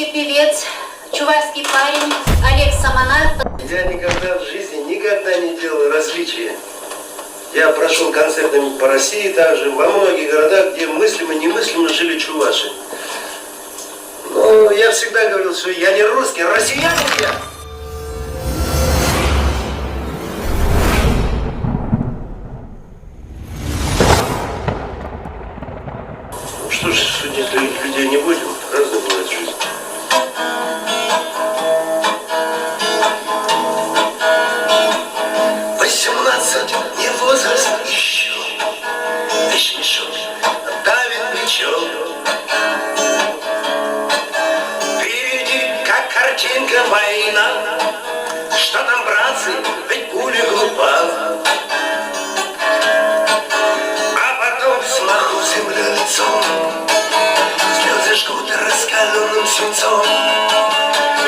русский певец, чувашский парень Олег Самонар. Я никогда в жизни не делал различия. Я прошел концертами по России, также во многих городах, где мыслимо, немыслимо жили чуваши. Но я всегда говорил, что я не русский, а россиянин я. Что ж, судить людей не будем, разная бывает жизнь. Не возраст еще, вещь мешок давит плечом. Впереди, как картинка, война. Что там, братцы, ведь пуля глупа. А потом смаху землю лицом, слезы жгут раскаленным свинцом.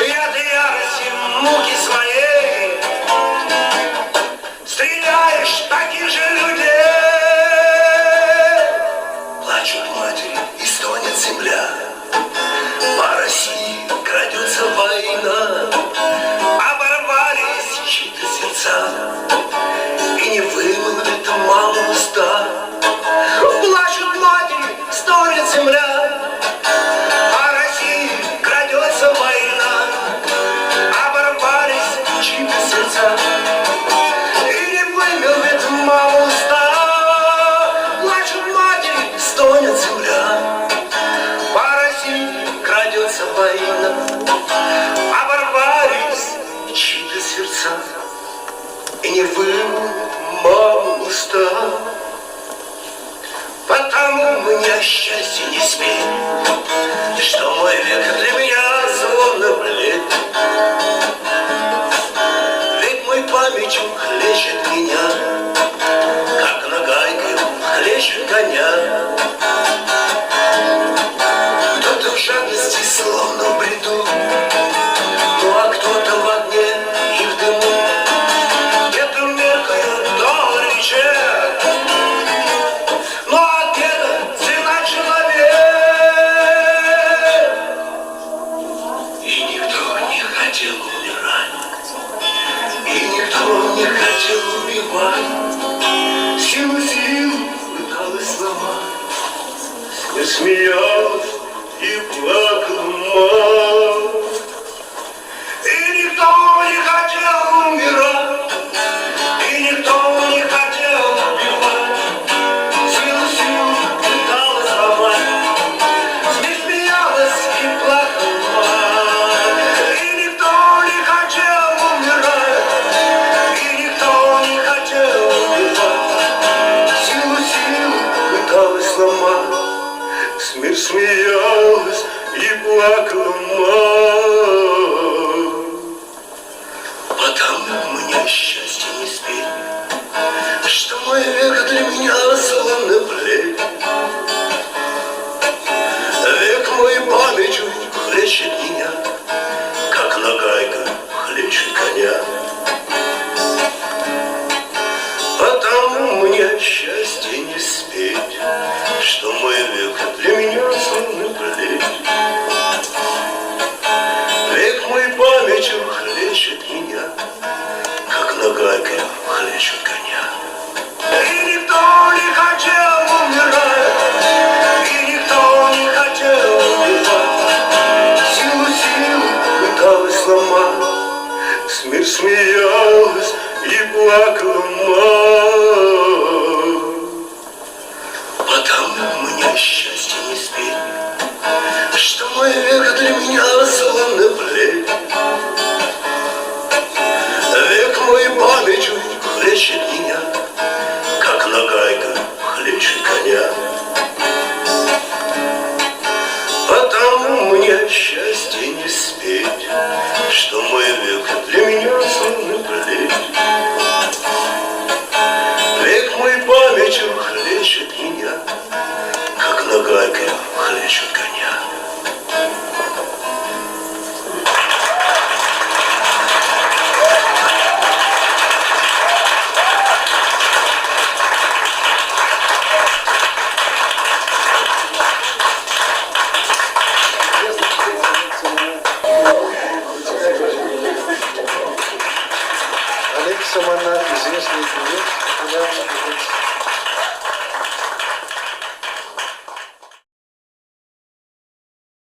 Я до ярости муки своей стреляешь таких же людей. Плачут матери и стонет земля. По России крадется война. Оборвались чьи-то сердца и не вымолвит маму уста. Плачут матери, стонет земля. По России крадется война. Оборвались чьи-то сердца. Мама уста, плачут матери, стонет земля. По России крадется война. Оборвались чьи-то сердца и не вымолвит мама уста. Потому мне счастье не спеть, что мой век для меня словно блед. Ведь мой памятью хлещет меня, как нагайкой хлещет коня. Кто-то в жадности словно в бреду, ну а кто-то в огне и в дыму. Где-то меркают доллары чек, ну а где-то цена человек. И никто не хотел умирать, и никто не хотел убивать. Силу пыталась сломать, не смеялась и плакала мать. И никто не хотел умирать, и никто не хотел убивать. Силу пыталась сломать, не смеялась и плакала мать. И никто не хотел умирать, и никто не хотел убивать. Пыталась сломать, смерть смеялась и плакала мать. Потому мне счастье не спеть, что мой век для меня словно плеть. Век мой памятью хлещет меня, как нагайка хлещет коня. Потому мне счастье не спеть, что мой век для меня словно плеть. Век мой памятью хлещет меня, как нагайкой хлещет коня. И никто не хотел умирать, и никто не хотел убивать. Силу пыталась сломать, смерть смеялась и плакала мать. Потому мне счастье не спеть, что мой век для меня словно плеть. Век мой памятью хлещет меня, как нагайка хлещет коня. Потому мне счастье не спеть, что мой век для меня словно плеть. Век мой памятью хлещет меня, как нагайкой хлещет коня. Я